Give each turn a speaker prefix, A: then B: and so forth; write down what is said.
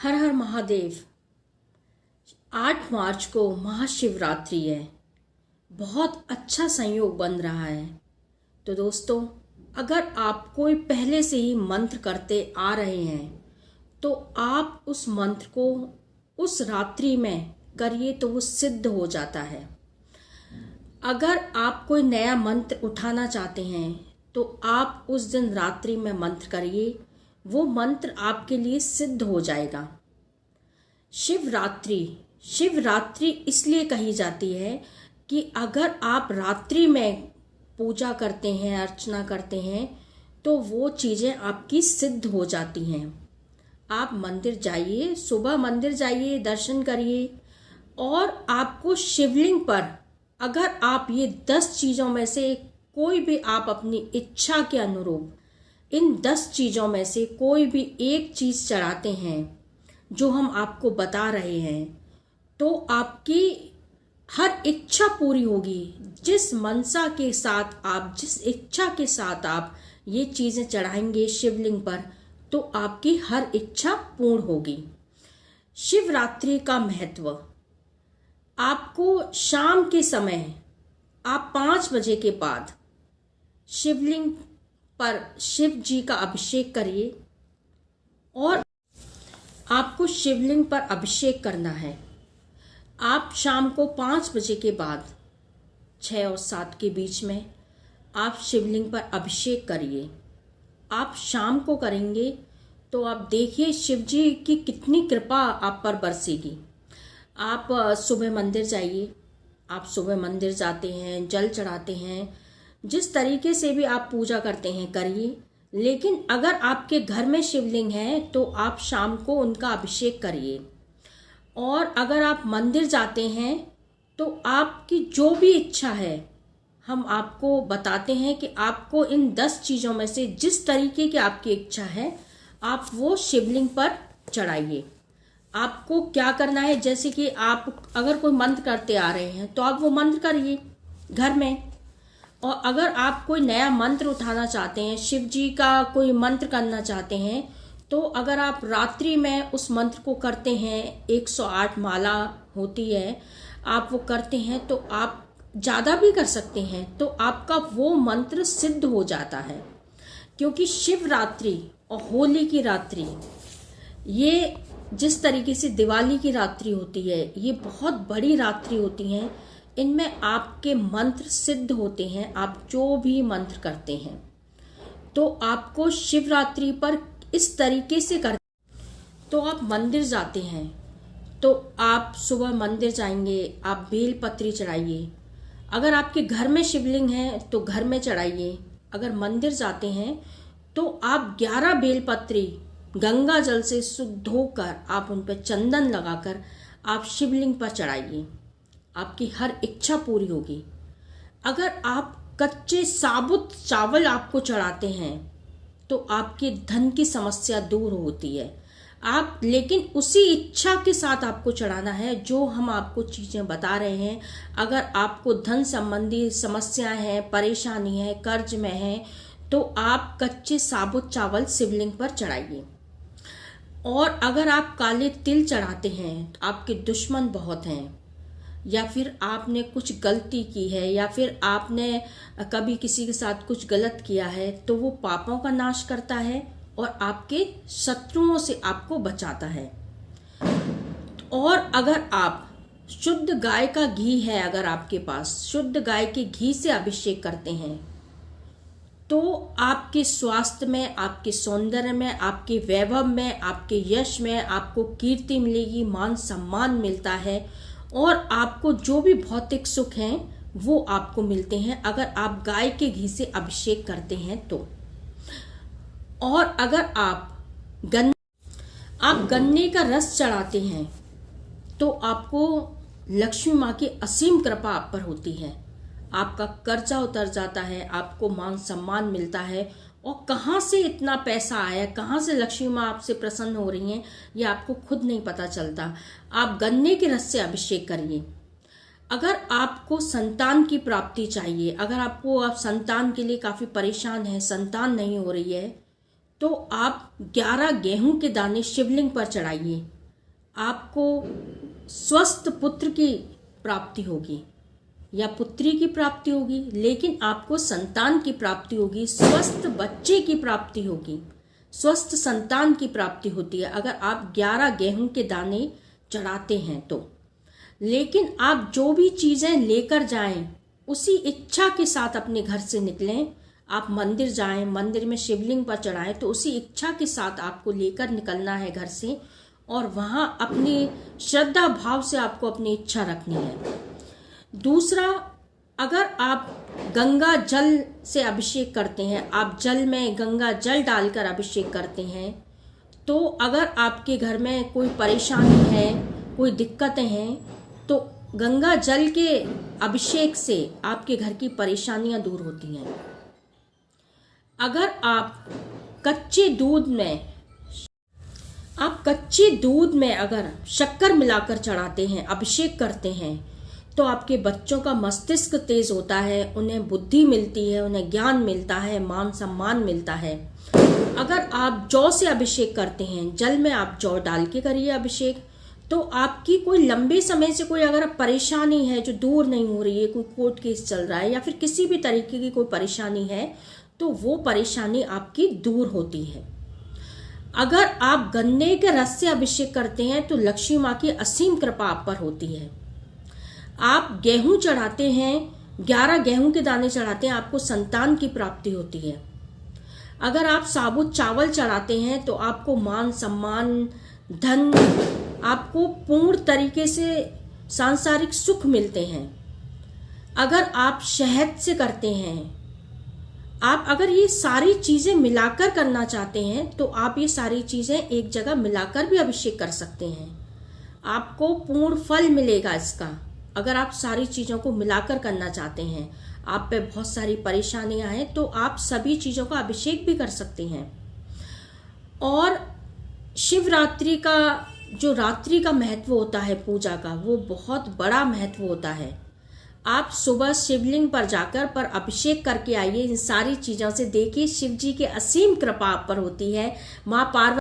A: हर हर महादेव। 8 मार्च को महाशिवरात्रि है। बहुत अच्छा संयोग बन रहा है। तो दोस्तों, अगर आप कोई पहले से ही मंत्र करते आ रहे हैं तो आप उस मंत्र को उस रात्रि में करिए तो वो सिद्ध हो जाता है। अगर आप कोई नया मंत्र उठाना चाहते हैं तो आप उस दिन रात्रि में मंत्र करिए, वो मंत्र आपके लिए सिद्ध हो जाएगा। शिवरात्रि शिवरात्रि इसलिए कही जाती है कि अगर आप रात्रि में पूजा करते हैं, अर्चना करते हैं तो वो चीज़ें आपकी सिद्ध हो जाती हैं। आप मंदिर जाइए, सुबह मंदिर जाइए, दर्शन करिए और आपको शिवलिंग पर अगर आप ये 10 चीज़ों में से कोई भी आप अपनी इच्छा के अनुरूप इन 10 चीज़ों में से कोई भी एक चीज़ चढ़ाते हैं जो हम आपको बता रहे हैं तो आपकी हर इच्छा पूरी होगी। जिस मनसा के साथ आप, जिस इच्छा के साथ आप ये चीज़ें चढ़ाएंगे शिवलिंग पर तो आपकी हर इच्छा पूर्ण होगी। शिवरात्रि का महत्व, आपको शाम के समय आप 5 बजे के बाद शिवलिंग पर शिव जी का अभिषेक करिए और आपको शिवलिंग पर अभिषेक करना है। आप शाम को 5 बजे के बाद 6 और 7 के बीच में आप शिवलिंग पर अभिषेक करिए। आप शाम को करेंगे तो आप देखिए शिव जी की कितनी कृपा आप पर बरसेगी। आप सुबह मंदिर जाइए, आप सुबह मंदिर जाते हैं, जल चढ़ाते हैं, जिस तरीके से भी आप पूजा करते हैं करिए। लेकिन अगर आपके घर में शिवलिंग है तो आप शाम को उनका अभिषेक करिए। और अगर आप मंदिर जाते हैं तो आपकी जो भी इच्छा है हम आपको बताते हैं कि आपको इन 10 चीज़ों में से जिस तरीके की आपकी इच्छा है आप वो शिवलिंग पर चढ़ाइए। आपको क्या करना है, जैसे कि आप अगर कोई मंत्र करते आ रहे हैं तो आप वो मंत्र करिए घर में। और अगर आप कोई नया मंत्र उठाना चाहते हैं, शिव जी का कोई मंत्र करना चाहते हैं तो अगर आप रात्रि में उस मंत्र को करते हैं, 108 माला होती है, आप वो करते हैं तो आप ज़्यादा भी कर सकते हैं तो आपका वो मंत्र सिद्ध हो जाता है। क्योंकि शिवरात्रि और होली की रात्रि, ये जिस तरीके से दिवाली की रात्रि होती है, ये बहुत बड़ी रात्रि होती हैं। इनमें आपके मंत्र सिद्ध होते हैं। आप जो भी मंत्र करते हैं तो आपको शिवरात्रि पर इस तरीके से कर, तो आप मंदिर जाते हैं तो आप सुबह मंदिर जाएंगे, आप बेलपत्री चढ़ाइए। अगर आपके घर में शिवलिंग है तो घर में चढ़ाइए। अगर मंदिर जाते हैं तो आप 11 बेलपत्री गंगा जल से शुद्ध धोकर आप उन पर चंदन लगाकर आप शिवलिंग पर चढ़ाइए। आपकी हर इच्छा पूरी होगी। अगर आप कच्चे साबुत चावल आपको चढ़ाते हैं तो आपके धन की समस्या दूर होती है। आप लेकिन उसी इच्छा के साथ आपको चढ़ाना है जो हम आपको चीज़ें बता रहे हैं। अगर आपको धन संबंधी समस्याएं हैं, परेशानी है, कर्ज में है तो आप कच्चे साबुत चावल शिवलिंग पर चढ़ाइए। और अगर आप काले तिल चढ़ाते हैं, आपके दुश्मन बहुत हैं या फिर आपने कुछ गलती की है या फिर आपने कभी किसी के साथ कुछ गलत किया है तो वो पापों का नाश करता है और आपके शत्रुओं से आपको बचाता है। और अगर आप शुद्ध गाय का घी है, अगर आपके पास शुद्ध गाय के घी से अभिषेक करते हैं तो आपके स्वास्थ्य में, आपके सौंदर्य में, आपके वैभव में, आपके यश में आपको कीर्ति मिलेगी, मान सम्मान मिलता है और आपको जो भी भौतिक सुख हैं वो आपको मिलते हैं अगर आप गाय के घी से अभिषेक करते हैं तो। और अगर आप गन्ने का रस चढ़ाते हैं तो आपको लक्ष्मी माँ की असीम कृपा आप पर होती है। आपका कर्जा उतर जाता है, आपको मान सम्मान मिलता है। और कहाँ से इतना पैसा आया, कहाँ से लक्ष्मी माँ आपसे प्रसन्न हो रही हैं, ये आपको खुद नहीं पता चलता। आप गन्ने के रस से अभिषेक करिए। अगर आपको संतान की प्राप्ति चाहिए, अगर आप संतान के लिए काफ़ी परेशान हैं, संतान नहीं हो रही है तो आप 11 गेहूं के दाने शिवलिंग पर चढ़ाइए। आपको स्वस्थ पुत्र की प्राप्ति होगी या पुत्री की प्राप्ति होगी, लेकिन आपको संतान की प्राप्ति होगी, स्वस्थ बच्चे की प्राप्ति होगी, स्वस्थ संतान की प्राप्ति होती है अगर आप 11 गेहूं के दाने चढ़ाते हैं तो। लेकिन आप जो भी चीजें लेकर जाएं उसी इच्छा के साथ अपने घर से निकलें। आप मंदिर जाएं, मंदिर में शिवलिंग पर चढ़ाएं, तो उसी इच्छा के साथ आपको लेकर निकलना है घर से, और वहां अपनी श्रद्धा भाव से आपको अपनी इच्छा रखनी है। दूसरा, अगर आप गंगा जल से अभिषेक करते हैं, आप जल में गंगा जल डालकर अभिषेक करते हैं, तो अगर आपके घर में कोई परेशानी है, कोई दिक्कतें हैं, तो गंगा जल के अभिषेक से आपके घर की परेशानियां दूर होती हैं। अगर आप कच्चे दूध में अगर शक्कर मिलाकर चढ़ाते हैं, अभिषेक करते हैं, तो आपके बच्चों का मस्तिष्क तेज होता है, उन्हें बुद्धि मिलती है, उन्हें ज्ञान मिलता है, मान सम्मान मिलता है। अगर आप जौ से अभिषेक करते हैं, जल में आप जौ डाल के करिए अभिषेक, तो आपकी कोई लंबे समय से कोई अगर परेशानी है जो दूर नहीं हो रही है, कोई कोर्ट केस चल रहा है या फिर किसी भी तरीके की कोई परेशानी है, तो वो परेशानी आपकी दूर होती है। अगर आप गन्ने के रस से अभिषेक करते हैं तो लक्ष्मी माँ की असीम कृपा आप पर होती है। आप गेहूं चढ़ाते हैं, 11 गेहूं के दाने चढ़ाते हैं, आपको संतान की प्राप्ति होती है। अगर आप साबुत चावल चढ़ाते हैं तो आपको मान सम्मान, धन, आपको पूर्ण तरीके से सांसारिक सुख मिलते हैं। अगर आप शहद से करते हैं, आप अगर ये सारी चीजें मिलाकर करना चाहते हैं तो आप ये सारी चीजें एक जगह मिलाकर भी अभिषेक कर सकते हैं, आपको पूर्ण फल मिलेगा इसका। अगर आप सारी चीजों को मिलाकर करना चाहते हैं, आप पे बहुत सारी परेशानियां हैं, तो आप सभी चीजों का अभिषेक भी कर सकते हैं। और शिवरात्रि का जो रात्रि का महत्व होता है पूजा का, वो बहुत बड़ा महत्व होता है। आप सुबह शिवलिंग पर जाकर पर अभिषेक करके आइए। इन सारी चीजों से देखिए शिव जी की असीम कृपा आप पर होती है। माँ पार्वती